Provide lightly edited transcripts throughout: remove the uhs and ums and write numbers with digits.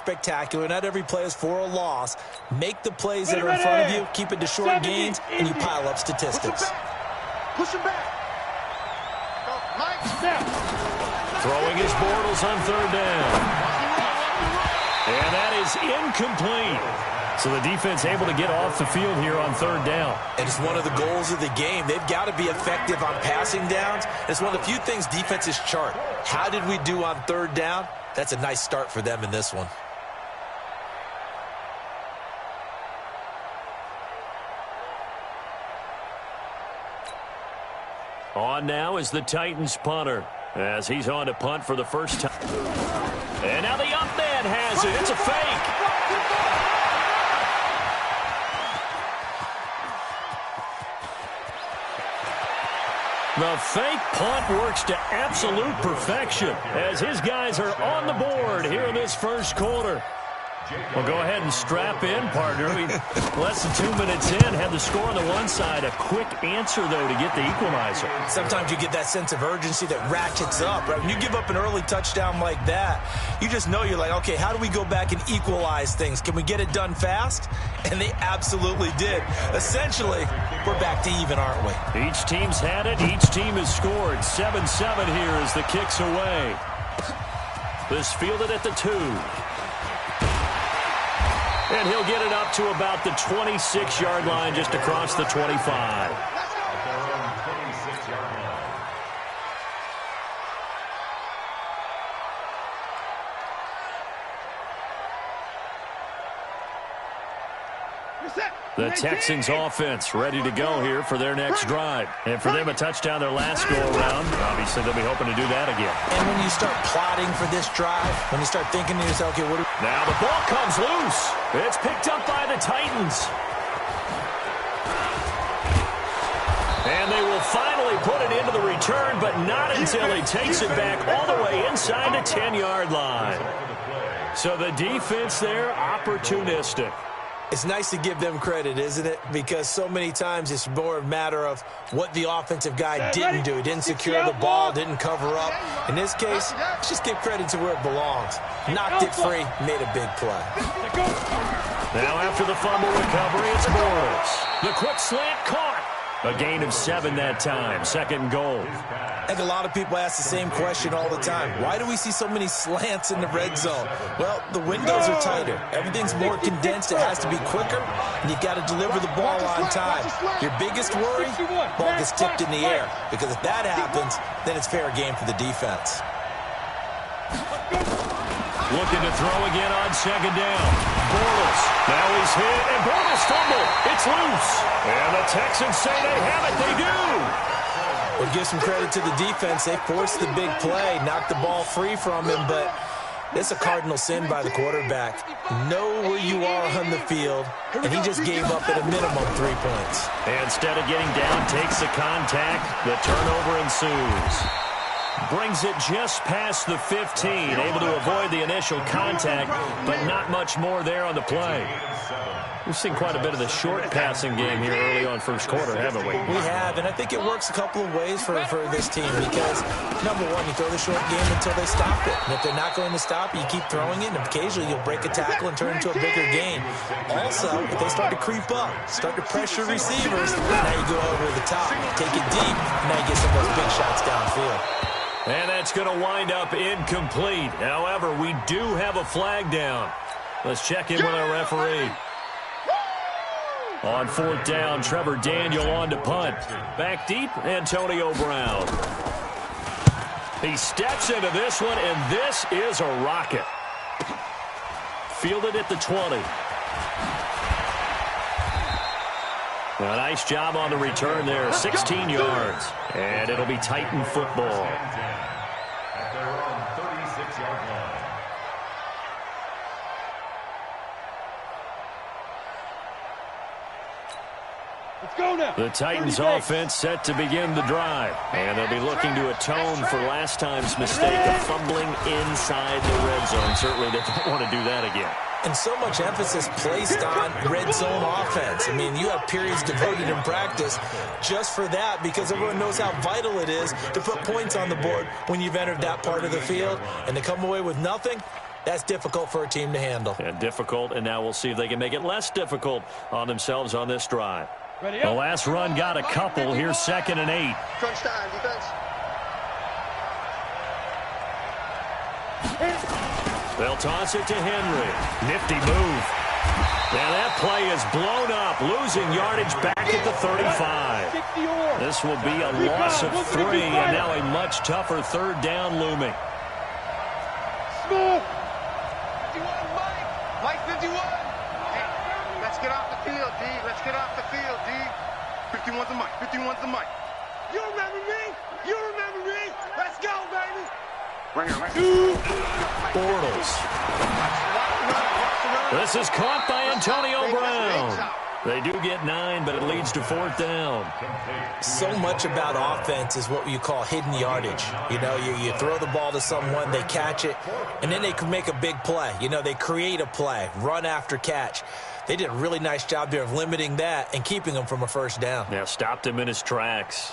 spectacular. Not every play is for a loss. Make the plays that are in front of you, keep it to short gains, and you pile up statistics. Push him back. Throwing his Bortles on third down. And that is incomplete. So the defense able to get off the field here on third down. And it's one of the goals of the game. They've got to be effective on passing downs. It's one of the few things defenses chart. How did we do on third down? That's a nice start for them in this one. On now is the Titans punter as he's on to punt for the first time. And now the up man has it. It's a fake. The fake punt works to absolute perfection as his guys are on the board here in this first quarter. Well, go ahead and strap in, partner. Less than 2 minutes in, had the score on the one side. A quick answer, though, to get the equalizer. Sometimes you get that sense of urgency that ratchets up, right? When you give up an early touchdown like that, you just know you're like, okay, how do we go back and equalize things? Can we get it done fast? And they absolutely did. Essentially, we're back to even, aren't we? Each team's had it. Each team has scored. 7-7 here as the kick's away. This fielded at the 2. And he'll get it up to about the 26-yard line, just across the 25. The Texans offense ready to go here for their next drive. And for them, a touchdown their last go-around. Obviously, they'll be hoping to do that again. And when you start plotting for this drive, when you start thinking to yourself, okay, what do we... Now the ball comes loose. It's picked up by the Titans. And they will finally put it into the return, but not until he takes it back all the way inside the 10-yard line. So the defense there, opportunistic. It's nice to give them credit, isn't it? Because so many times it's more a matter of what the offensive guy didn't do. He didn't secure the ball, didn't cover up. In this case, let's just give credit to where it belongs. Knocked it free, made a big play. Now after the fumble recovery, it's Bortles. The quick slant caught. A gain of 7 that time. Second and goal. I think a lot of people ask the same question all the time. Why do we see so many slants in the red zone? Well, the windows are tighter. Everything's more condensed. It has to be quicker, and you've got to deliver the ball on time. Your biggest worry, ball gets tipped in the air. Because if that happens, then it's fair game for the defense. Looking to throw again on second down. Bortles. Now he's hit, and Bortles fumbled. It's loose. And the Texans say they have it. They do. We'll give some credit to the defense. They forced the big play, knocked the ball free from him, but it's a cardinal sin by the quarterback. Know where you are on the field, and he just gave up at a minimum 3 points. And instead of getting down, takes the contact. The turnover ensues. Brings it just past the 15, able to avoid the initial contact, but not much more there on the play. We've seen quite a bit of the short passing game here early on first quarter, haven't we? We have, and I think it works a couple of ways for this team because, number one, you throw the short game until they stop it. And if they're not going to stop it, you keep throwing it, and occasionally you'll break a tackle and turn it into a bigger gain. Also, if they start to creep up, start to pressure receivers, now you go over the top, take it deep, and now you get some of those big shots downfield. And that's going to wind up incomplete. However, we do have a flag down. Let's check in with our referee. On fourth down, Trevor Daniel on to punt. Back deep, Antonio Brown. He steps into this one, and this is a rocket. Fielded at the 20. A nice job on the return there, 16 yards. And it'll be Titan football. The Titans offense set to begin the drive. And they'll be looking to atone for last time's mistake of fumbling inside the red zone. Certainly they don't want to do that again. And so much emphasis placed on red zone offense. I mean, you have periods devoted in practice just for that because everyone knows how vital it is to put points on the board when you've entered that part of the field. And to come away with nothing, That's difficult for a team to handle. And difficult, and now we'll see if they can make it less difficult on themselves on this drive. The last run got a couple. Here's 2nd and 8. Crunch time, defense. They'll toss it to Henry. Nifty move. And that play is blown up, losing yardage back at the 35. This will be a loss of 3, and now a much tougher 3rd down looming. Smooth. 51, Mike. Mike 51. Hey, let's get off the field, D. Let's get off the field, D. 51's the Mike. 51's the Mike. You remember me? You remember me? Let's go, baby. Right here, Bortles. This is caught by Antonio Brown. They do get 9, but it leads to 4th down. So much about offense is what you call hidden yardage. You know, you throw the ball to someone, they catch it, and then they can make a big play. You know, they create a play, run after catch. They did a really nice job there of limiting that and keeping him from a 1st down. Yeah, stopped him in his tracks.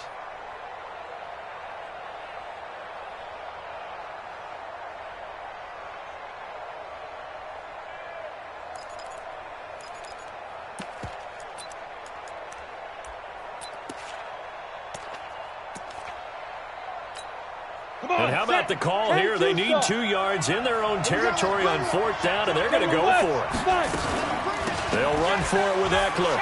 And how about the call here? They need 2 yards in their own territory on 4th down, and they're going to go for it. They'll run for it with Eckler.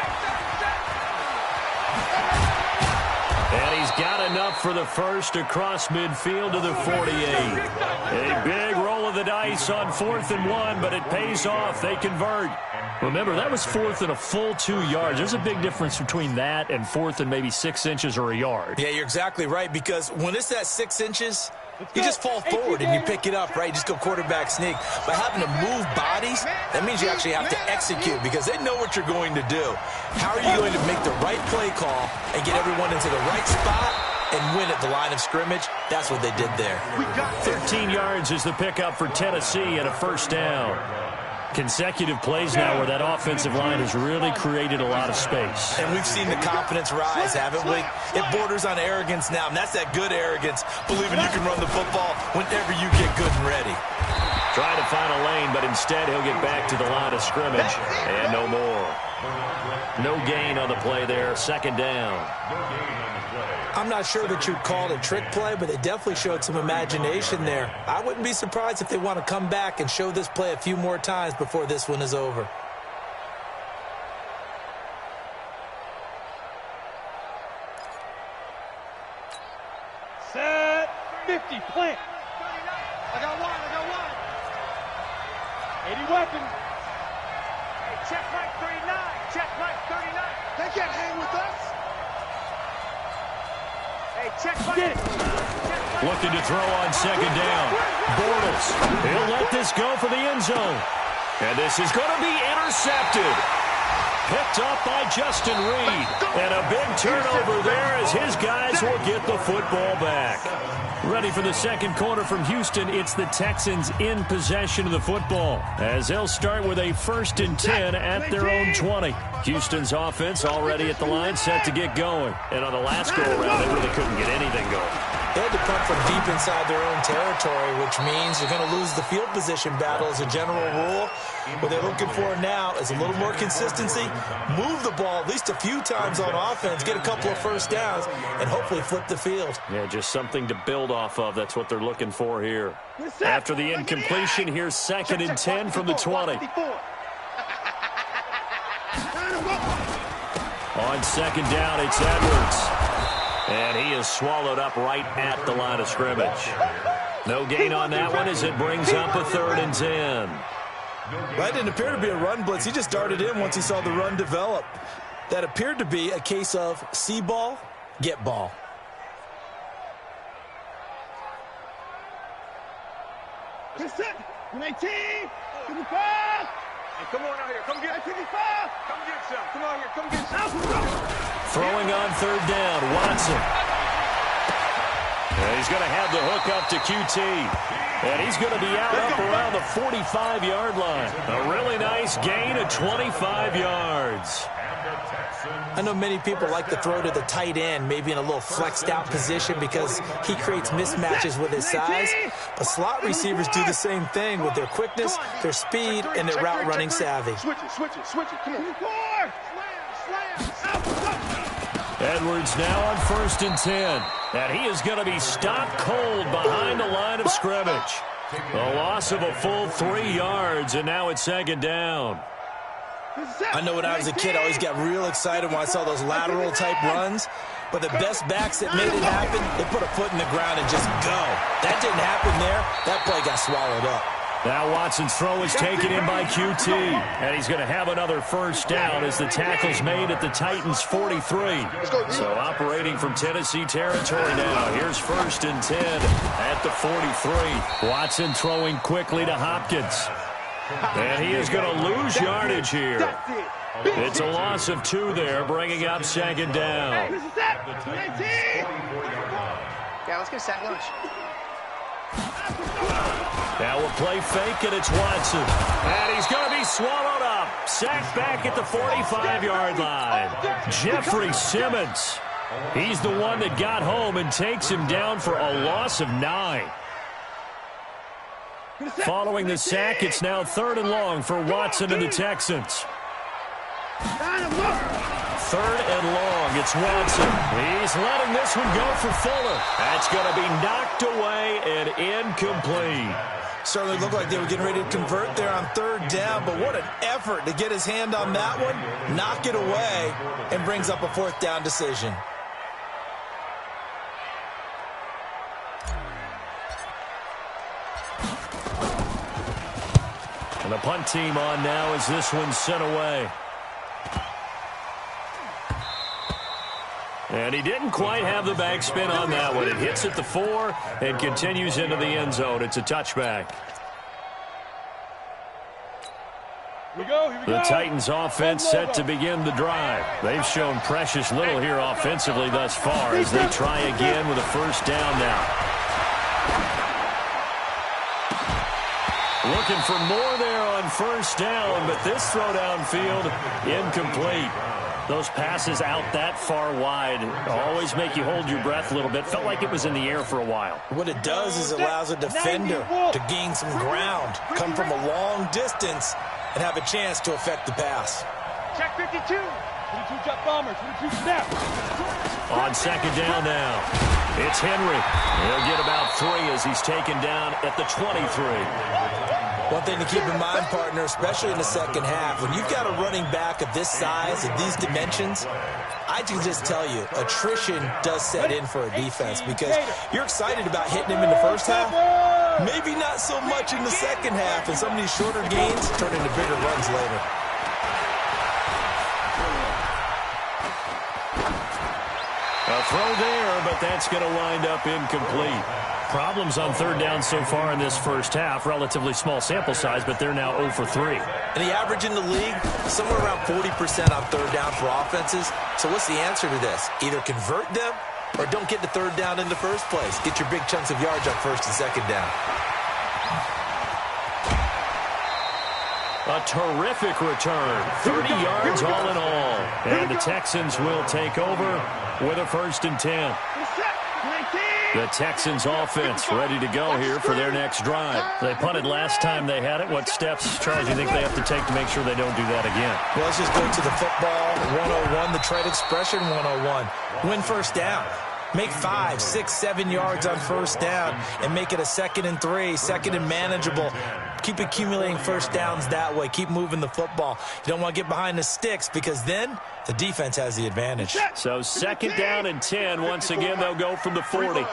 And he's got enough for the first across midfield to the 48. A big roll of the dice on 4th and 1, but it pays off. They convert. Remember, that was 4th and a full 2 yards. There's a big difference between that and 4th and maybe 6 inches or a yard. Yeah, you're exactly right, because when it's that 6 inches, you just fall forward and you pick it up, right? You just go quarterback sneak. But having to move bodies, that means you actually have to execute because they know what you're going to do. How are you going to make the right play call and get everyone into the right spot and win at the line of scrimmage? That's what they did there. 13 yards is the pickup for Tennessee and a 1st down. Consecutive plays now where that offensive line has really created a lot of space. And we've seen the confidence rise, haven't we? It borders on arrogance now, and that's that good arrogance, believing you can run the football whenever you get good and ready. Trying to find a lane, but instead he'll get back to the line of scrimmage, and no more. No gain on the play there, 2nd down. I'm not sure that you'd call it a trick play, but they definitely showed some imagination there. I wouldn't be surprised if they want to come back and show this play a few more times before this one is over. Set 50, plant. I got one. 80 weapons. Hey, check Mike 39. Check Mike 39. They can't hang with us. Hey, check Mike. Looking to throw on 2nd down. Bortles. He'll let this go for the end zone. And this is going to be intercepted. Picked up by Justin Reed. And a big turnover there as his guys will get the football back. Ready for the 2nd quarter from Houston. It's the Texans in possession of the football as they'll start with a 1st and 10 at their own 20. Houston's offense already at the line, set to get going. And on the last go-around, they really couldn't get anything going. They had to punt from deep inside their own territory, which means you're going to lose the field position battle as a general rule. What they're looking for now is a little more consistency, move the ball at least a few times on offense, get a couple of 1st downs, and hopefully flip the field. Yeah, just something to build off of. That's what they're looking for here. After the incompletion, here's 2nd and 10 from the 20. On 2nd down, it's Edwards. And he is swallowed up right at the line of scrimmage. No gain on that one as it brings up a 3rd and 10. That didn't appear to be a run blitz. He just darted in once he saw the run develop. That appeared to be a case of see ball, get ball. Get set. 19. 55. Hey, come on out here. Come get 55. Come get some. Come on here. Come get some. Throwing on 3rd down, Watson. And he's going to have the hook up to QT. And he's going to be out up around the 45-yard line. A really nice gain of 25 yards. I know many people like to throw to the tight end, maybe in a little flexed out position because he creates mismatches with his size. But slot receivers do the same thing with their quickness, their speed, and their route running savvy. Switch it. Come on. Edwards now on 1st and 10. And he is going to be stopped cold behind the line of scrimmage. A loss of a full 3 yards, and now it's 2nd down. I know when I was a kid, I always got real excited when I saw those lateral-type runs. But the best backs that made it happen, they put a foot in the ground and just go. That didn't happen there. That play got swallowed up. Now Watson's throw is taken in by QT. And he's going to have another 1st down as the tackle's made at the Titans' 43. So operating from Tennessee territory now. Here's 1st and 10 at the 43. Watson throwing quickly to Hopkins. And he is going to lose yardage here. It's a loss of 2 there, bringing up 2nd down. Yeah, let's get a sack lunch. Now we'll play fake, and it's Watson. And he's going to be swallowed up. Sacked back at the 45-yard line. Jeffrey Simmons. He's the one that got home and takes him down for a loss of 9. Following the sack, it's now 3rd and long for Watson and the Texans. 3rd and long, it's Watson. He's letting this one go for Fuller. That's going to be knocked away and incomplete. Certainly looked like they were getting ready to convert there on 3rd down, but what an effort to get his hand on that one, knock it away, and brings up a 4th down decision. And the punt team on now as this one's sent away. And he didn't quite have the backspin on that one. It hits at the 4 and continues into the end zone. It's a touchback. Here we go. The Titans offense set to begin the drive. They've shown precious little here offensively thus far as they try again with a 1st down now. Looking for more there on 1st down, but this throw downfield incomplete. Those passes out that far wide always make you hold your breath a little bit. Felt like it was in the air for a while. What it does is it allows a defender to gain some ground, come from a long distance, and have a chance to affect the pass. Check 52. 22 jet bomber, 22 snap. On 2nd down now, it's Henry. He'll get about 3 as he's taken down at the 23. One thing to keep in mind, partner, especially in the second half, when you've got a running back of this size, of these dimensions, I can just tell you, attrition does set in for a defense because you're excited about hitting him in the first half, maybe not so much in the second half, and some of these shorter gains turn into bigger runs later. A throw there, but that's going to wind up incomplete. Problems on 3rd down so far in this first half. Relatively small sample size, but they're now 0 for 3. And the average in the league, somewhere around 40% on 3rd down for offenses. So what's the answer to this? Either convert them or don't get the 3rd down in the first place. Get your big chunks of yards on 1st and 2nd down. A terrific return. 30 yards all in all. And the Texans will take over with a 1st and 10. The Texans offense ready to go here for their next drive. They punted last time they had it. What steps, Charles, do you think they have to take to make sure they don't do that again? Well, let's just go to the football 101, the trade expression 101. Win 1st down. Make 5, 6, 7 yards on 1st down and make it a 2nd and 3, 2nd and manageable. Keep accumulating 1st downs that way. Keep moving the football. You don't want to get behind the sticks because then the defense has the advantage. So 2nd down and 10. Once again, they'll go from the 40.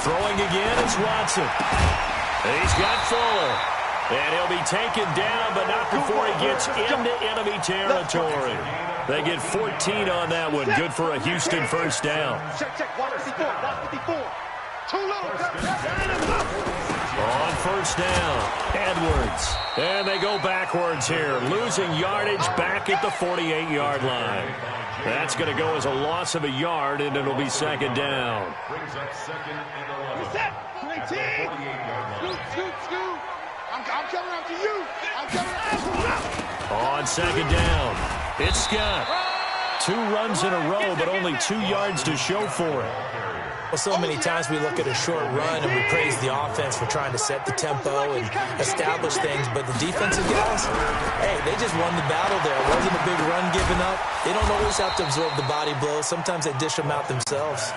Throwing again, it's Watson. He's got Fuller. And he'll be taken down, but not before he gets into enemy territory. They get 14 on that one. Good for a Houston 1st down. Check. 154. Too low. On 1st down, Edwards. And they go backwards here, losing yardage back at the 48-yard line. That's going to go as a loss of a yard, and it'll be second down. Brings up second and 11. Set. 19. Scoot. I'm coming up to you. I'm coming up. On second down, it's Scott. 2 runs in a row, but only 2 yards to show for it. Well, so many times we look at a short run and we praise the offense for trying to set the tempo and establish things, but the defensive guys, hey, they just won the battle there. It wasn't a big run given up. They don't always have to absorb the body blows. Sometimes they dish them out themselves.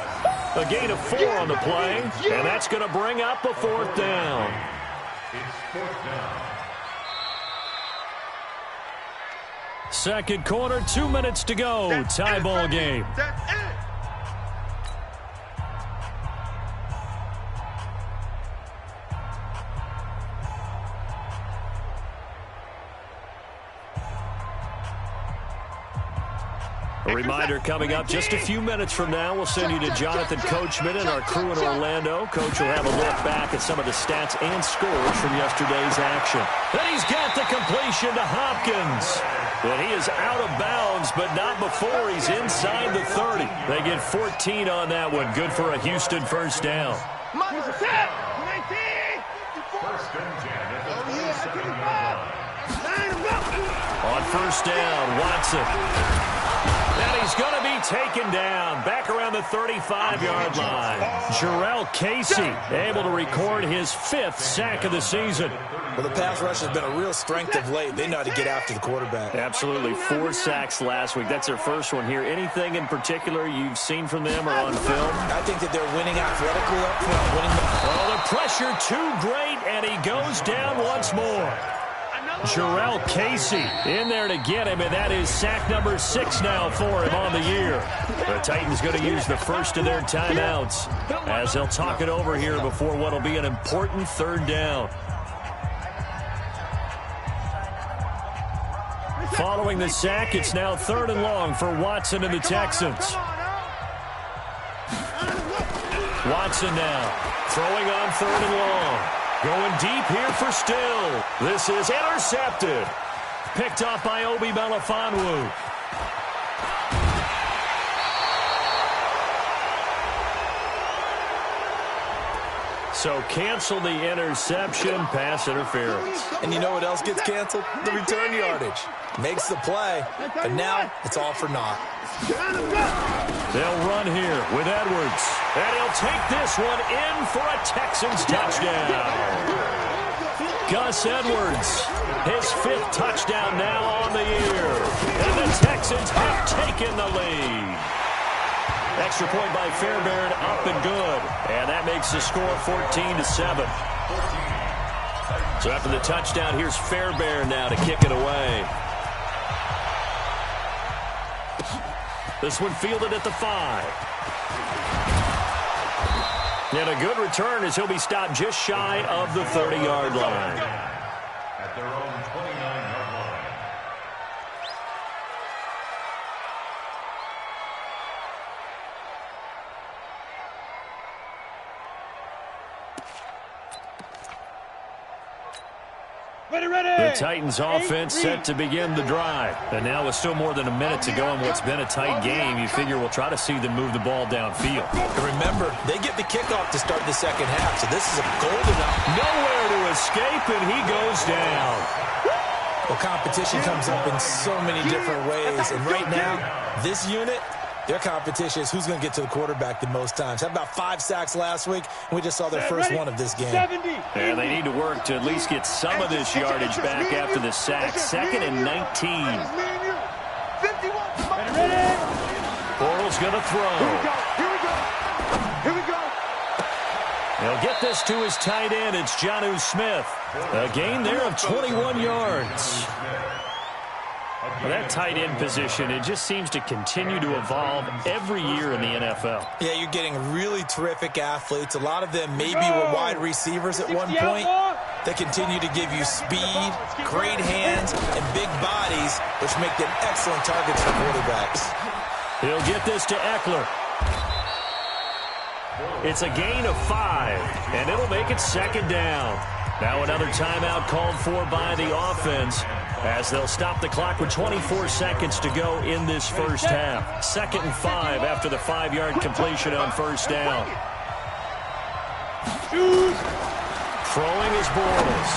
A gain of 4 on the play, and that's going to bring up a 4th down. It's 4th down. Second quarter, 2 minutes to go. Tie ball game. That's it. A reminder coming up just a few minutes from now. We'll send you to Jonathan Coachman and our crew in Orlando. Coach will have a look back at some of the stats and scores from yesterday's action. And he's got the completion to Hopkins. And he is out of bounds, but not before he's inside the 30. They get 14 on that one. Good for a Houston first down. First and 10 at the 27-yard line. On first down, Watson. And he's going to be taken down back around the 35-yard line. Jarrell Casey able to record his 5th sack of the season. Well, the pass rush has been a real strength of late. They know how to get after the quarterback. Absolutely. 4 sacks last week. That's their first one here. Anything in particular you've seen from them or on film? I think that they're winning athletically up front. Oh, the pressure too great, and he goes down once more. Jarrell Casey in there to get him, and that is sack number 6 now for him on the year. The Titans going to use the first of their timeouts as they'll talk it over here before what will be an important 3rd down. Following the sack, it's now 3rd and long for Watson and the Texans. Watson now throwing on 3rd and long. Going deep here for Still. This is intercepted. Picked off by Obi Melifonwu. So cancel the interception, pass interference. And you know what else gets canceled? The return yardage. Makes the play, but now it's all for naught. They'll run here with Edwards. And he'll take this one in for a Texans touchdown. Gus Edwards, his 5th touchdown now on the year. And the Texans have taken the lead. Extra point by Fairbairn, up and good. And that makes the score 14-7. So after the touchdown, here's Fairbairn now to kick it away. This one fielded at the 5. And a good return as he'll be stopped just shy of the 30-yard line. At their own 29-yard line. The Titans offense set to begin the drive. And now with still more than a minute to go in what's been a tight game, you figure we'll try to see them move the ball downfield. And remember, they get the kickoff to start the second half, so this is a golden opportunity. Nowhere to escape, and he goes down. Well, competition comes up in so many different ways, and right now, this unit, their competition is who's going to get to the quarterback the most times. Had about 5 sacks last week, and we just saw their first one of this game. And they need to work to at least get some of this yardage back after the sack. 2nd and 19. Bortles going to throw. Here we go. He'll get this to his tight end. It's Jonnu Smith. A gain there of 21 yards. Well, that tight end position, it just seems to continue to evolve every year in the NFL. Yeah, you're getting really terrific athletes. A lot of them maybe were wide receivers at one point. They continue to give you speed, great hands, and big bodies, which make them excellent targets for quarterbacks. He'll get this to Eckler. It's a gain of 5, and it'll make it 2nd down. Now another timeout called for by the offense as they'll stop the clock with 24 seconds to go in this first half. 2nd and 5 after the 5-yard completion on first down. Throwing is Bortles.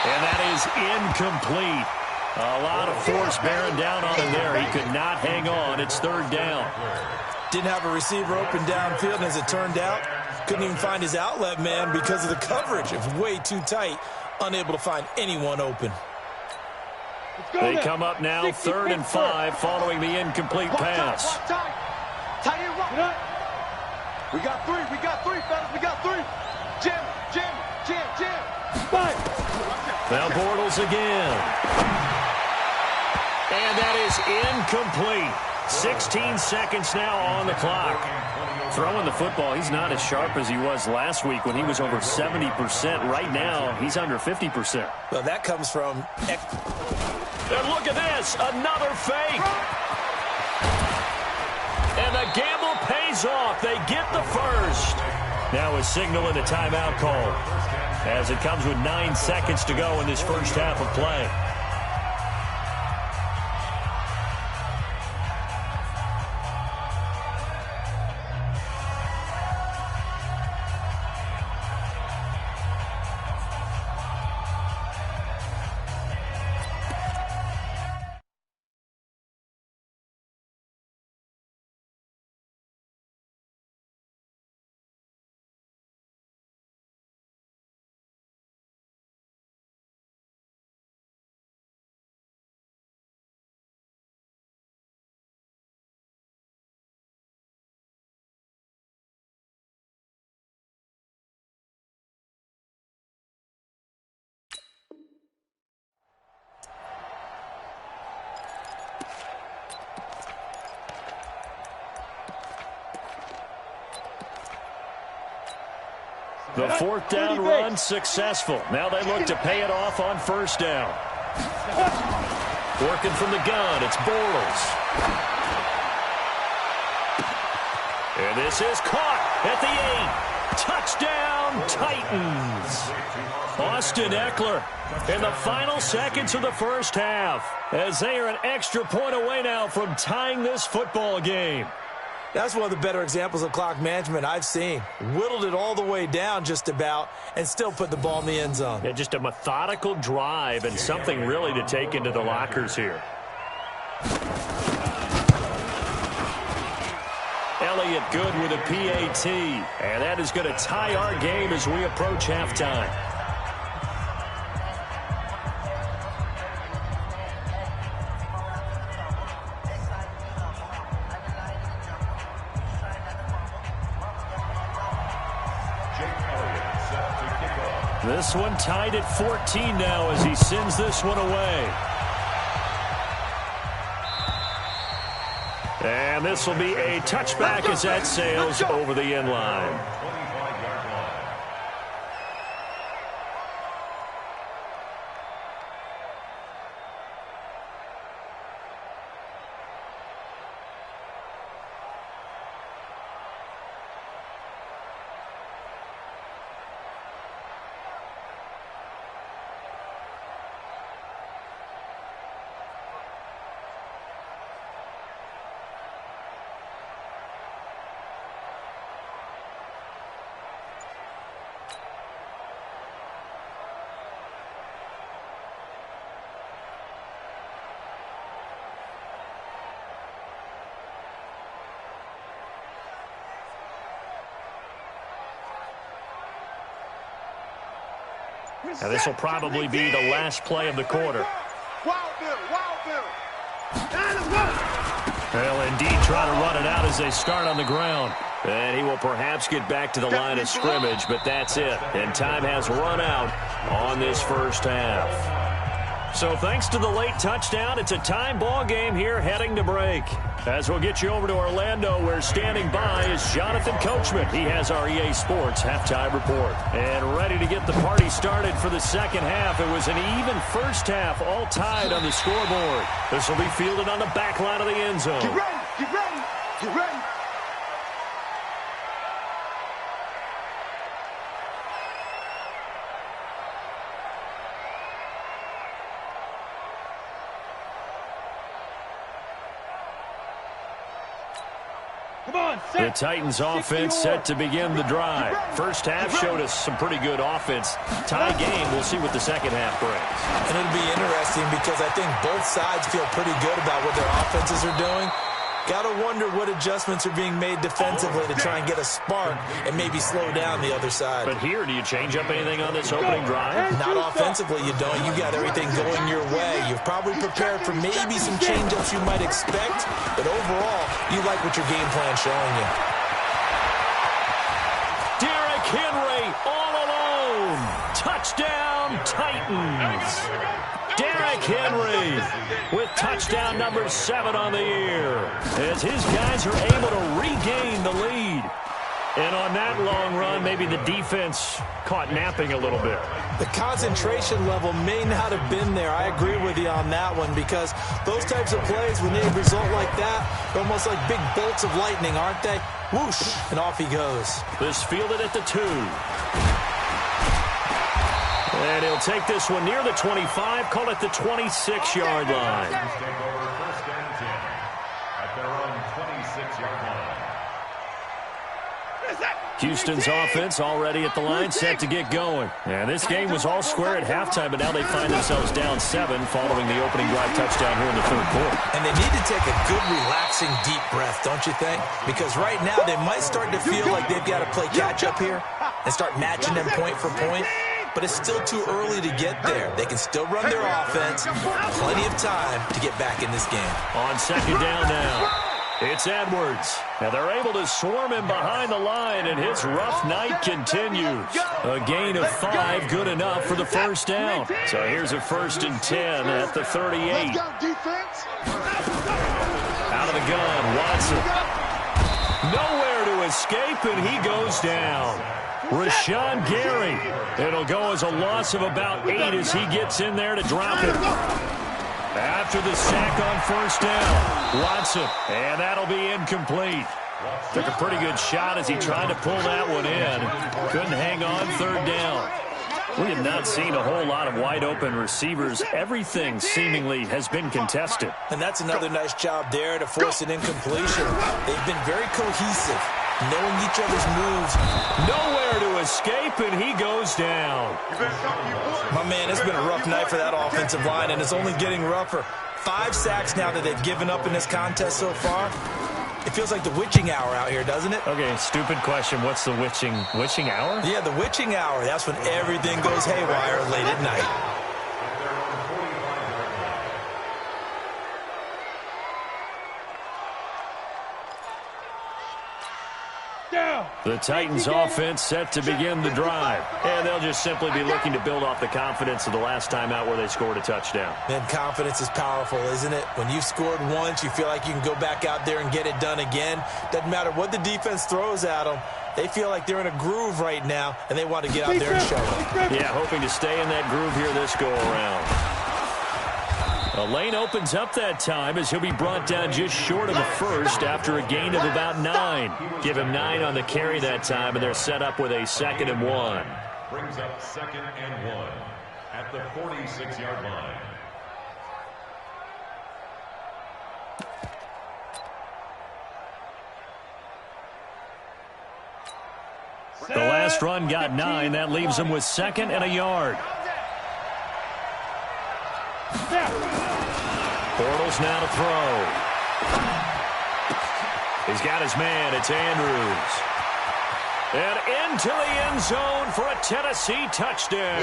And that is incomplete. A lot of force bearing down on him there. He could not hang on. It's 3rd down. Didn't have a receiver open downfield, and as it turned out, couldn't even find his outlet man because of the coverage. It was way too tight, unable to find anyone open. They come up now, 3rd and 5, following the incomplete pass. We got three, fellas, we got three. Jim. Now Bortles again. And that is incomplete. 16 seconds now on the clock. Throwing the football, he's not as sharp as he was last week when he was over 70%. Right now, he's under 50%. Well, that comes from... And look at this, another fake. And the gamble pays off. They get the first. Now a signal and a timeout call as it comes with 9 seconds to go in this first half of play. The 4th down run successful. Now they look to pay it off on first down. Working from the gun, it's Bortles. And this is caught at the 8. Touchdown, Titans. Austin Eckler in the final seconds of the first half as they are an extra point away now from tying this football game. That's one of the better examples of clock management I've seen. Whittled it all the way down just about and still put the ball in the end zone. Yeah, just a methodical drive and something really to take into the lockers here. Elliott good with a PAT. And that is going to tie our game as we approach halftime. This one tied at 14 now as he sends this one away. And this will be a touchback as that sails over the end line. Now this will probably be the last play of the quarter. They'll indeed try to run it out as they start on the ground. And he will perhaps get back to the line of scrimmage, but that's it. And time has run out on this first half. So thanks to the late touchdown, it's a time ball game here heading to break. As we'll get you over to Orlando, where standing by is Jonathan Coachman. He has our EA Sports halftime report. And ready to get the party started for the second half. It was an even first half, all tied on the scoreboard. This will be fielded on the back line of the end zone. Get ready, get ready, get ready. The Titans offense set to begin the drive. First half showed us some pretty good offense. Tie game, we'll see what the second half brings. And it'll be interesting because I think both sides feel pretty good about what their offenses are doing. Got to wonder what adjustments are being made defensively to try and get a spark and maybe slow down the other side. But here, do you change up anything on this opening drive? Not offensively, you don't. You got everything going your way. You've probably prepared for maybe some change-ups you might expect, but overall, you like what your game plan's showing you. Derrick Henry all alone. Touchdown, Titans. Derrick Henry with touchdown number 7 on the year as his guys are able to regain the lead. And on that long run, maybe the defense caught napping a little bit. The concentration level may not have been there. I agree with you on that one because those types of plays, when they result like that, they're almost like big bolts of lightning, aren't they? Whoosh, and off he goes. This fielded at the 2. And he'll take this one near the 25, call it the 26-yard line. Houston's offense already at the line, set to get going. And this game was all square at halftime, but now they find themselves down 7 following the opening drive touchdown here in the third quarter. And they need to take a good, relaxing, deep breath, don't you think? Because right now they might start to feel like they've got to play catch-up here and start matching them point for point. But it's still too early to get there. They can still run their offense. Plenty of time to get back in this game. On second down now, it's Edwards. Now they're able to swarm him behind the line, and his rough night continues. A gain of 5, good enough for the first down. So here's a 1st and 10 at the 38. Out of the gun, Watson. Nowhere to escape, and he goes down. Rashawn Gary. It'll go as a loss of about 8 as he gets in there to drop it. After the sack on first down, Watson, and that'll be incomplete. Took a pretty good shot as he tried to pull that one in. Couldn't hang on third down. We have not seen a whole lot of wide-open receivers. Everything seemingly has been contested. And that's another nice job there to force an incompletion. They've been very cohesive, knowing each other's moves. Nowhere to escape, and he goes down. My man, it's been a rough night for that offensive line, and it's only getting rougher. 5 sacks now that they've given up in this contest so far. It feels like the witching hour out here, doesn't it? Okay, stupid question. What's the witching hour? Yeah, the witching hour. That's when everything goes haywire late at night. The Titans offense set to begin the drive. And they'll just simply be looking to build off the confidence of the last time out where they scored a touchdown. And confidence is powerful, isn't it? When you've scored once, you feel like you can go back out there and get it done again. Doesn't matter what the defense throws at them. They feel like they're in a groove right now, and they want to get out there and show it. Yeah, hoping to stay in that groove here this go-around. A lane opens up that time as he'll be brought down just short of the first after a gain of about 9. Give him 9 on the carry that time, and they're set up with a 2nd and 1. Brings up 2nd and 1 at the 46-yard line. The last run got 9. That leaves him with 2nd and a yard. Bortles now to throw. He's got his man. It's Andrews. And into the end zone for a Tennessee touchdown.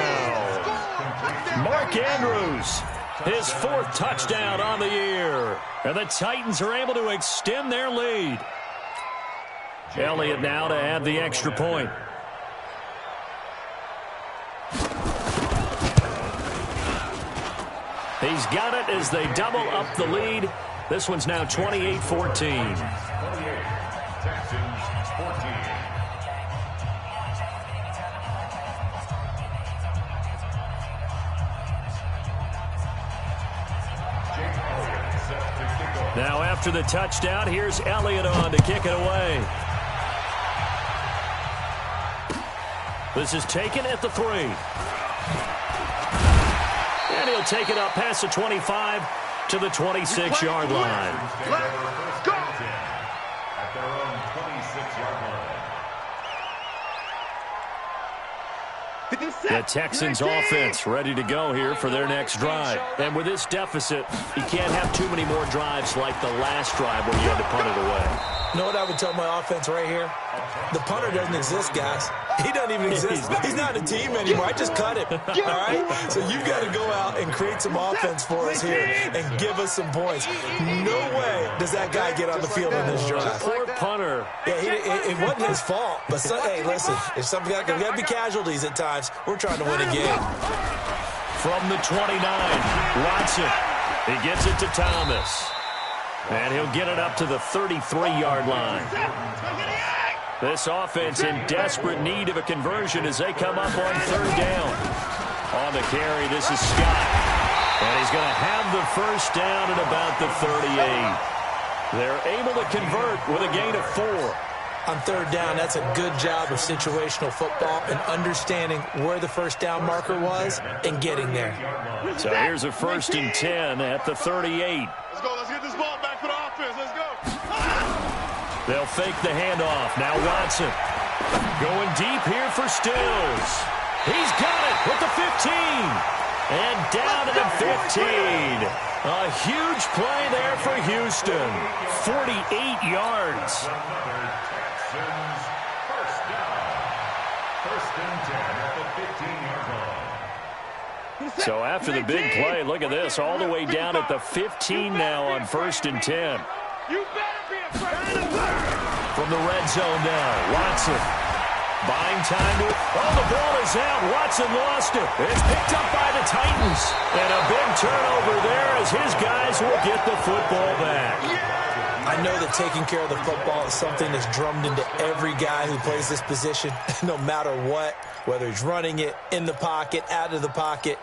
Mark Andrews, his 4th touchdown on the year. And the Titans are able to extend their lead. Elliott now to add the extra point. He's got it as they double up the lead. This one's now 28-14. Now after the touchdown, here's Elliott on to kick it away. This is taken at the 3. And he'll take it up past the 25 to the 26-yard line. Let's go! 26-yard line. The Texans offense ready to go here for their next drive. And with this deficit, you can't have too many more drives like the last drive where you had to punt it away. You know what I would tell my offense right here? The punter doesn't exist, guys. He doesn't even exist. He's not a team anymore. I just cut him. All right? So you've got to go out and create some offense for us here and give us some points. No way does that guy get on the field in this drive. Poor punter. Yeah, it wasn't his fault. But, hey, listen, if something got to be casualties at times, we're trying to win a game. From the 29, Watson. He gets it to Thomas. And he'll get it up to the 33-yard line. This offense in desperate need of a conversion as they come up on third down. On the carry, this is Scott. And he's going to have the first down at about the 38. They're able to convert with a gain of 4. On third down, that's a good job of situational football and understanding where the first down marker was and getting there. So here's a 1st and 10 at the 38. Let's go. Let's get this ball back for the offense. Let's go. They'll fake the handoff. Now Watson going deep here for Stills. He's got it with the 15. And down to the 15. A huge play there for Houston. 48 yards. First down. 1st and 10 at the 15-yard line. So after the big play, look at this, all the way down at the 15 now on 1st and 10. You better be afraid. From the red zone now, Watson buying time to, the ball is out. Watson lost it. It's picked up by the Titans. And a big turnover there as his guys will get the football back. I know that taking care of the football is something that's drummed into every guy who plays this position, no matter what, whether he's running it, in the pocket, out of the pocket.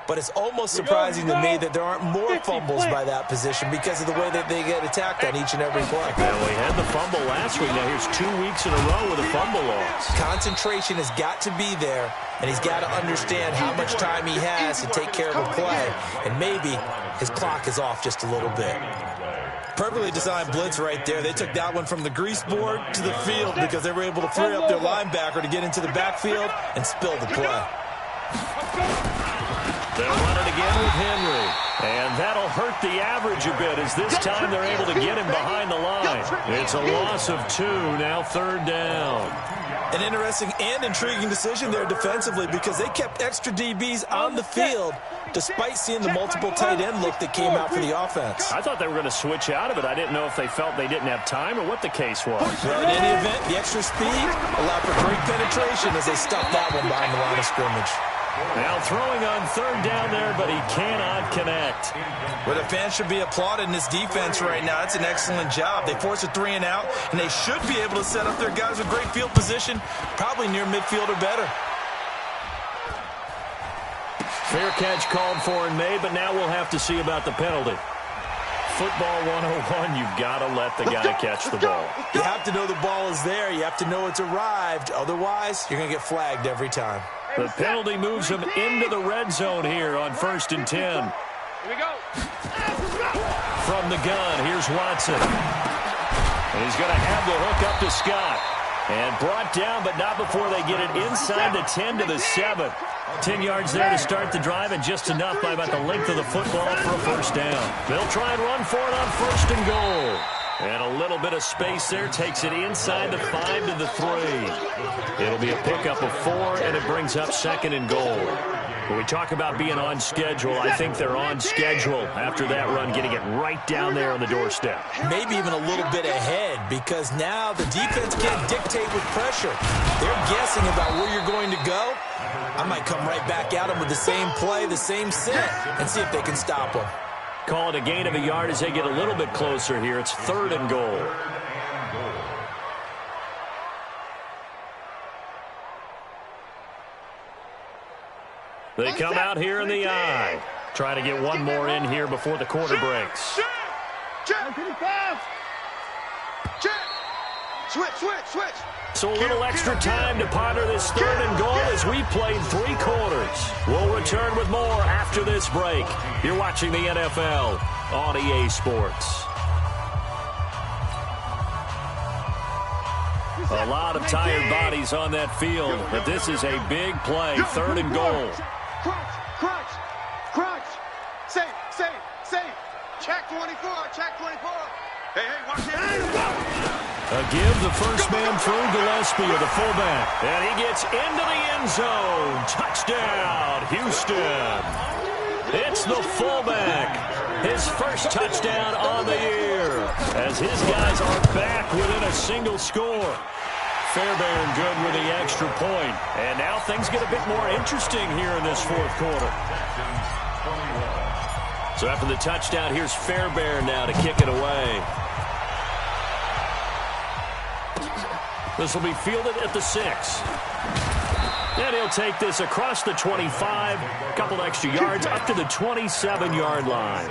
But it's almost surprising to me that there aren't more fumbles by that position because of the way that they get attacked on each and every play. Well, we had the fumble last week. Now here's 2 weeks in a row with a fumble loss. Concentration has got to be there, and he's got to understand how much time he has to take care of a play, and maybe his clock is off just a little bit. Perfectly designed blitz right there. They took that one from the grease board to the field because they were able to free up their linebacker to get into the backfield and spill the play. They'll run it again with Henry. And that'll hurt the average a bit as this time they're able to get him behind the line. It's a loss of 2, now 3rd down. An interesting and intriguing decision there defensively because they kept extra DBs on the field despite seeing the multiple tight end look that came out for the offense. I thought they were going to switch out of it. I didn't know if they felt they didn't have time or what the case was. Well, in any event, the extra speed allowed for great penetration as they stuffed that one behind the line of scrimmage. Now throwing on 3rd down there, but he cannot connect. Well, the fans should be applauding this defense right now. It's an excellent job. They force a 3 and out, and they should be able to set up their guys with great field position, probably near midfield or better. Fair catch called for and made, but now we'll have to see about the penalty. Football 101, you've got to let the guy catch the ball. You have to know the ball is there. You have to know it's arrived. Otherwise, you're going to get flagged every time. The penalty moves him into the red zone here on 1st and 10. Here we go. From the gun, here's Watson. And he's going to have the hook up to Scott. And brought down, but not before they get it inside the 10 to the 7. 10 yards there to start the drive, and just enough by about the length of the football for a 1st down. They'll try and run for it on 1st and goal. And a little bit of space there takes it inside the 5 to the 3. It'll be a pickup of 4, and it brings up 2nd and goal. When we talk about being on schedule, I think they're on schedule after that run, getting it right down there on the doorstep. Maybe even a little bit ahead because now the defense can't dictate with pressure. They're guessing about where you're going to go. I might come right back at them with the same play, the same set, and see if they can stop them. Call it a gain of a yard as they get a little bit closer here. It's 3rd and goal. They come out here in the eye. Trying to get one more in here before the quarter breaks. Switch. So a little extra time to ponder this 3rd and goal as we played 3 quarters. We'll return with more after this break. You're watching the NFL on EA Sports. A lot of tired bodies on that field, but this is a big play, 3rd and goal. Crunch. Safe. Check 24. Hey, watch it. A give, the first man through, Gillespie, the fullback. And he gets into the end zone. Touchdown, Houston. It's the fullback. His first touchdown on the year, as his guys are back within a single score. Fairbairn good with the extra point. And now things get a bit more interesting here in this 4th quarter. So after the touchdown, here's Fairbairn now to kick it away. This will be fielded at the 6. And he'll take this across the 25, a couple extra yards up to the 27-yard line.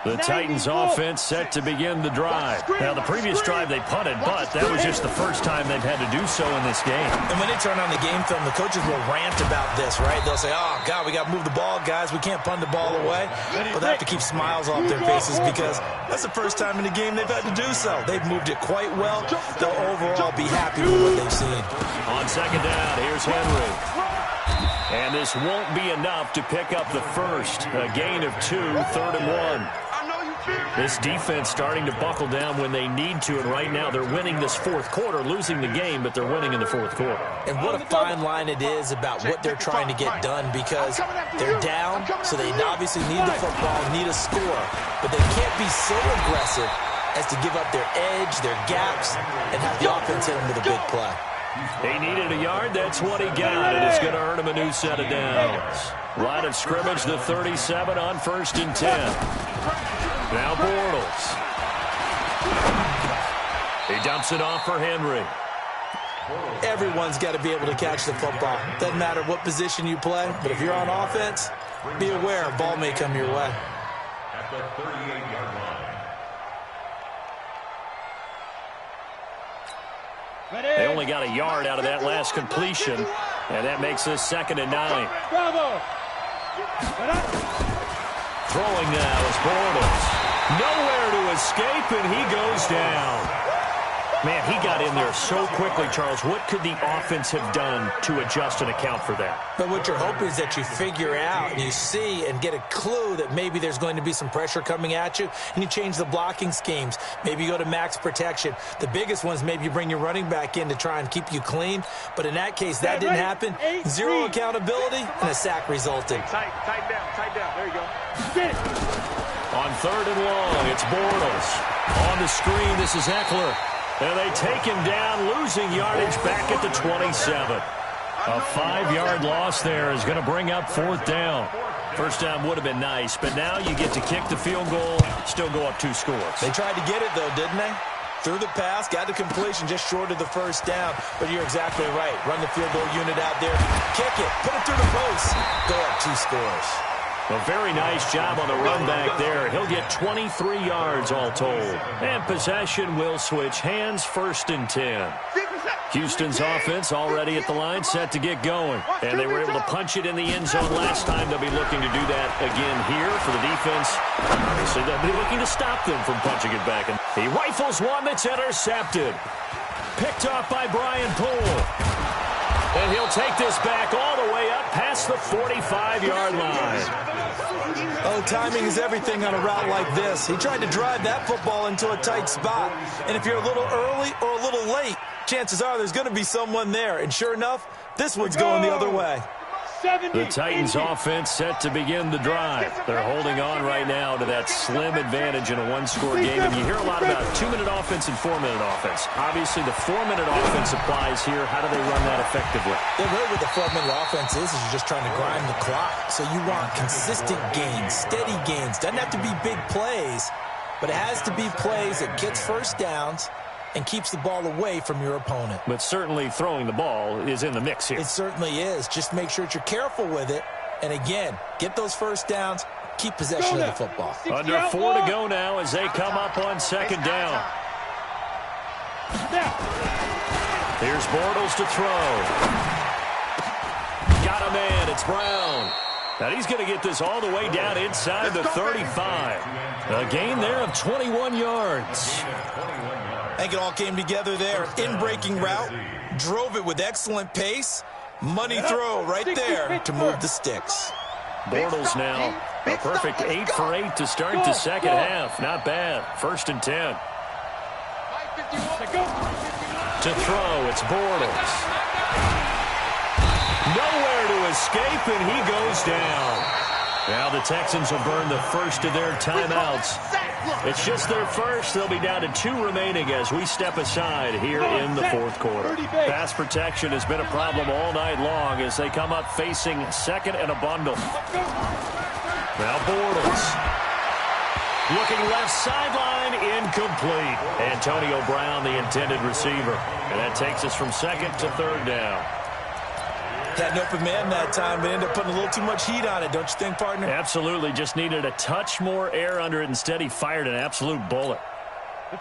The Titans offense set to begin the drive. Now, the previous drive they punted, but that was just the first time they've had to do so in this game. And when they turn on the game film, the coaches will rant about this, right? They'll say, oh, God, we got to move the ball, guys. We can't punt the ball away. But they have to keep smiles off their faces because that's the first time in the game they've had to do so. They've moved it quite well. They'll overall be happy with what they've seen. On second down, here's Henry. And this won't be enough to pick up the first. A gain of 2, 3rd and 1. This defense starting to buckle down when they need to, and right now they're winning this 4th quarter, losing the game, but they're winning in the 4th quarter. And what a fine line it is about what they're trying to get done, because they're down, so they obviously need the football, need a score, but they can't be so aggressive as to give up their edge, their gaps, and have the offense hit them with a big play. He needed a yard. That's what he got, and it's going to earn him a new set of downs. Line of scrimmage, the 37 on 1st and 10. Now Bortles. He dumps it off for Henry. Everyone's got to be able to catch the football. Doesn't matter what position you play, but if you're on offense, be aware a ball may come your way. At the 38-yard line. They only got a yard out of that last completion, and that makes this 2nd and 9. Bravo. Throwing now is Bortles. Nowhere to escape, and he goes down. Man, he got in there so quickly, Charles. What could the offense have done to adjust and account for that? But what you're hoping is that you figure out and you see and get a clue that maybe there's going to be some pressure coming at you, and you change the blocking schemes. Maybe you go to max protection. The biggest one is maybe you bring your running back in to try and keep you clean. But in that case, that didn't happen. 0 accountability, and a sack resulted. Tight down. There you go. Get it. On 3rd and long, it's Bortles. On the screen, this is Eckler. And they take him down, losing yardage back at the 27. A 5-yard loss there is going to bring up 4th down. First down would have been nice, but now you get to kick the field goal, still go up 2 scores. They tried to get it, though, didn't they? Threw the pass, got the completion just short of the first down. But you're exactly right. Run the field goal unit out there, kick it, put it through the post, go up 2 scores. A very nice job on the run back there. He'll get 23 yards all told. And possession will switch hands, 1st and 10. Houston's offense already at the line, set to get going. And they were able to punch it in the end zone last time. They'll be looking to do that again here for the defense. Obviously, they'll be looking to stop them from punching it back. And he rifles one that's intercepted. Picked off by Brian Poole. And he'll take this back all the way up past the 45-yard line. Oh, timing is everything on a route like this. He tried to drive that football into a tight spot. And if you're a little early or a little late, chances are there's going to be someone there. And sure enough, this one's going the other way. The Titans offense set to begin the drive. They're holding on right now to that slim advantage in a 1-score game. And you hear a lot about 2-minute offense and 4-minute offense. Obviously, the 4-minute offense applies here. How do they run that effectively? Yeah, really what the 4-minute offense is you're just trying to grind the clock. So you want consistent gains, steady gains. Doesn't have to be big plays, but it has to be plays that gets first downs and keeps the ball away from your opponent. But certainly throwing the ball is in the mix here. It certainly is. Just make sure that you're careful with it. And again, get those first downs, keep possession of the football. Under 4 to go now as they come up on 2nd down. Here's Bortles to throw. Got a man. It's Brown. And he's going to get this all the way down inside the 35. A gain there of 21 yards. I think it all came together there. In-breaking route, drove it with excellent pace. Money throw right there to move the sticks. Bortles now a perfect 8 for 8 to start the second half. Not bad. 1st and 10. To throw, it's Bortles. Nowhere to escape, and he goes down. Now the Texans will burn the first of their timeouts. It's just their first. They'll be down to 2 remaining as we step aside here in the 4th quarter. Pass protection has been a problem all night long as they come up facing 2nd and a bundle. Now Bortles. Looking left sideline, incomplete. Antonio Brown, the intended receiver. And that takes us from 2nd to 3rd down. Had an open man that time, but ended up putting a little too much heat on it, don't you think, partner? Absolutely. Just needed a touch more air under it. Instead, he fired an absolute bullet.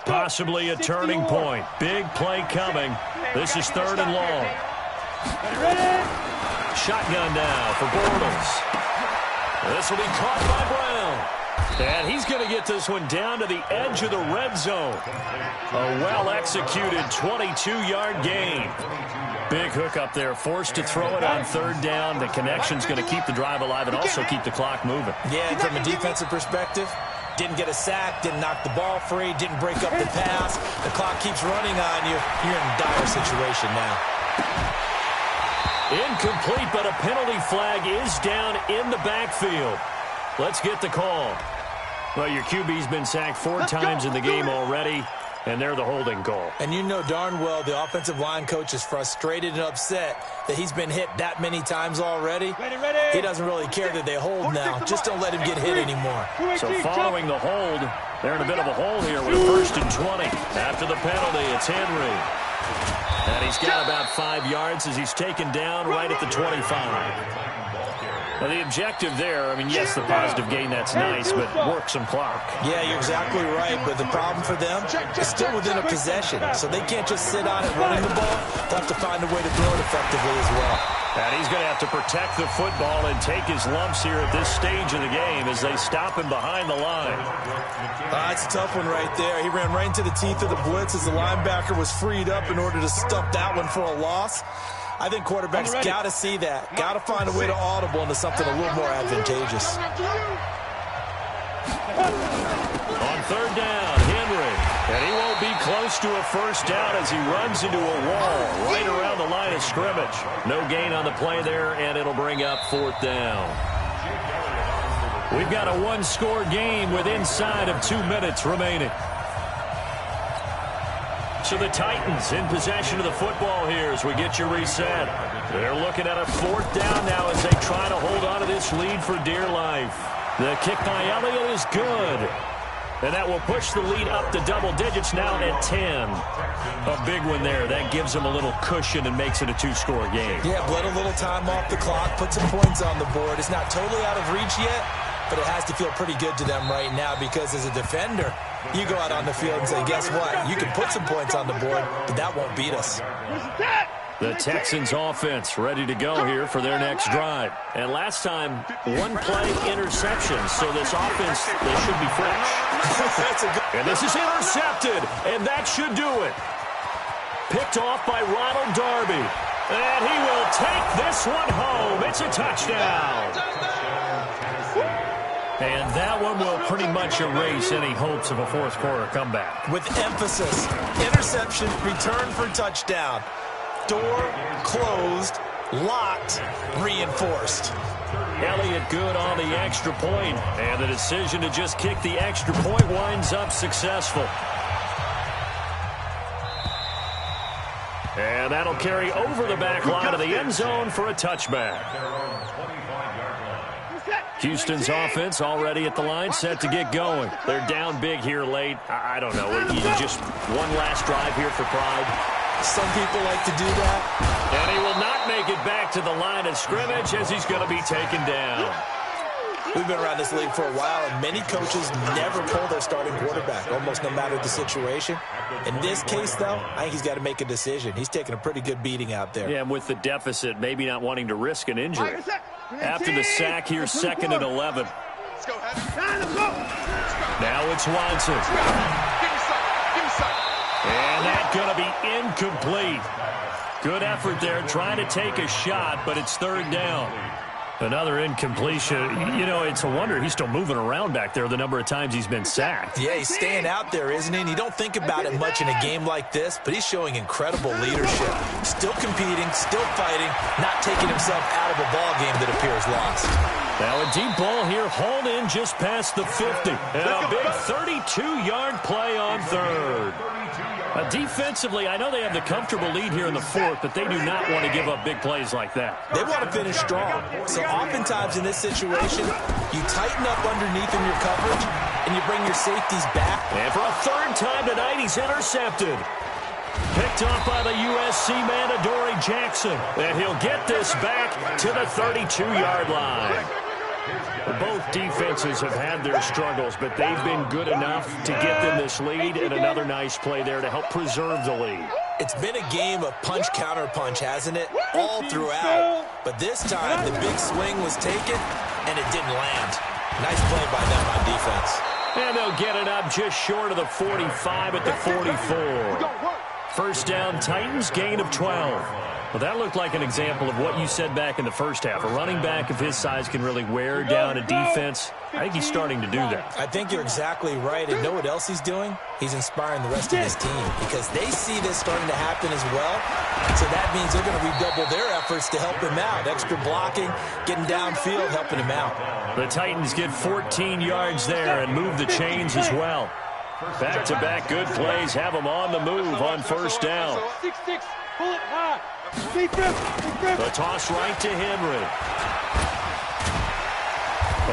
Possibly a turning point. Big play coming. This is 3rd and long. Shotgun now for Bortles. This will be caught by Brown. And he's going to get this one down to the edge of the red zone. A well-executed 22-yard gain. Big hook up there, forced to throw it on 3rd down. The connection's going to keep the drive alive and also keep the clock moving. Yeah, and from a defensive perspective, didn't get a sack, didn't knock the ball free, didn't break up the pass. The clock keeps running on you. You're in a dire situation now. Incomplete, but a penalty flag is down in the backfield. Let's get the call. Well, your QB's been sacked 4 times in the game already. And they're the holding call. And you know darn well the offensive line coach is frustrated and upset that he's been hit that many times already. He doesn't really care that they hold now. Just don't let him get hit anymore. So following the hold, they're in a bit of a hole here with a 1st and 20. After the penalty, it's Henry. And he's got about 5 yards as he's taken down right at the 25. Now, the objective there, I mean, yes, the positive gain, that's nice, but work some clock. Yeah, you're exactly right, but the problem for them is still within a possession, so they can't just sit on it running the ball. They'll have to find a way to throw it effectively as well. And he's going to have to protect the football and take his lumps here at this stage of the game as they stop him behind the line. That's a tough one right there. He ran right into the teeth of the blitz as the linebacker was freed up in order to stump that one for a loss. I think quarterbacks got to see that. Got to find a way to audible into something a little more advantageous. On 3rd down, Henry. And he won't be close to a 1st down as he runs into a wall right around the line of scrimmage. No gain on the play there, and it'll bring up 4th down. We've got a 1-score game with inside of 2 minutes remaining. So the Titans in possession of the football here as we get you reset. They're looking at a 4th down now as they try to hold on to this lead for dear life. The kick by Elliott is good. And that will push the lead up to double digits now at 10. A big one there. That gives them a little cushion and makes it a 2-score game. Yeah, bled a little time off the clock, put some points on the board. It's not totally out of reach yet, but it has to feel pretty good to them right now because as a defender, you go out on the field and say, guess what? You can put some points on the board, but that won't beat us. The Texans offense ready to go here for their next drive. And last time, 1-play interception, so this offense, they should be fresh. And this is intercepted, and that should do it. Picked off by Ronald Darby. And he will take this one home. It's a touchdown. And that one will pretty much erase any hopes of a 4th quarter comeback. With emphasis, interception, return for touchdown. Door closed, locked, reinforced. Elliott good on the extra point, and the decision to just kick the extra point winds up successful. And that'll carry over the back line of the end zone for a touchback. Houston's offense already at the line, set to get going. They're down big here late. I don't know. Just one last drive here for pride. Some people like to do that. And he will not make it back to the line of scrimmage as he's going to be taken down. We've been around this league for a while, and many coaches never pull their starting quarterback, almost no matter the situation. In this case, though, I think he's got to make a decision. He's taking a pretty good beating out there. Yeah, and with the deficit, maybe not wanting to risk an injury. after the sack here, 2nd and 11. Let's go, Heavy. Now it's Watson. Give me some. And that's going to be incomplete. Good effort there, trying to take a shot, but it's 3rd down. Another incompletion. You know, it's a wonder he's still moving around back there the number of times he's been sacked. Yeah, he's staying out there, isn't he? And you don't think about it much in a game like this, but he's showing incredible leadership. Still competing, still fighting, not taking himself out of a ball game that appears lost. Now a deep ball here, hauled in just past the 50. And a big 32-yard play on 3rd. Defensively, I know they have the comfortable lead here in the 4th, but they do not want to give up big plays like that. They want to finish strong. So oftentimes in this situation, you tighten up underneath in your coverage, and you bring your safeties back. And for a 3rd time tonight, he's intercepted. Picked off by the USC man, Adoree Jackson. And he'll get this back to the 32-yard line. Both defenses have had their struggles, but they've been good enough to get them this lead, and another nice play there to help preserve the lead. It's been a game of punch-counter-punch, hasn't it? All throughout. But this time, the big swing was taken, and it didn't land. Nice play by them on defense. And they'll get it up just short of the 45 at the 44. 1st down, Titans, gain of 12. Well, that looked like an example of what you said back in the first half. A running back of his size can really wear down a defense. I think he's starting to do that. I think you're exactly right. And know what else he's doing? He's inspiring the rest of his team because they see this starting to happen as well. So that means they're going to redouble their efforts to help him out. Extra blocking, getting downfield, helping him out. The Titans get 14 yards there and move the chains as well. Back-to-back good plays have them on the move on 1st down. 6-6, pull it high. The toss right to Henry.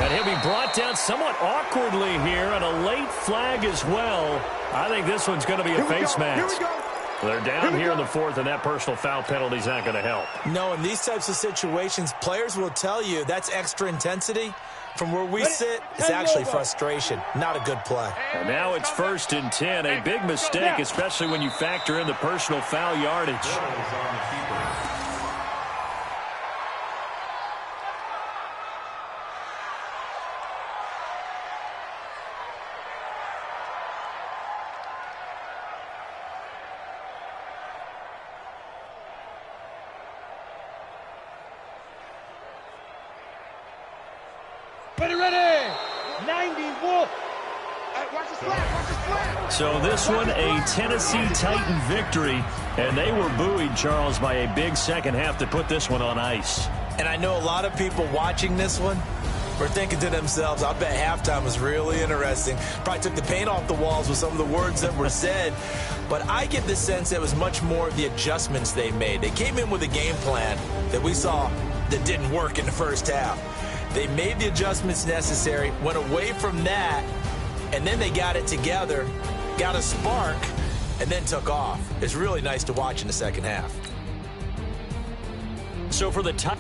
And he'll be brought down somewhat awkwardly here, and a late flag as well. I think this one's going to be a face mask. They're down here in the 4th, and that personal foul penalty is not going to help. No, in these types of situations, players will tell you that's extra intensity. From where we sit, it's actually frustration. Not a good play. And now it's 1st and 10. A big mistake, especially when you factor in the personal foul yardage. Ready! 90 Wolf! Watch the flat! So this one, a Tennessee Titan victory, and they were buoyed, Charles, by a big second half to put this one on ice. And I know a lot of people watching this one were thinking to themselves, I bet halftime was really interesting. Probably took the paint off the walls with some of the words that were said. But I get the sense that it was much more of the adjustments they made. They came in with a game plan that we saw that didn't work in the first half. They made the adjustments necessary, went away from that, and then they got it together, got a spark, and then took off. It's really nice to watch in the second half. So for the top.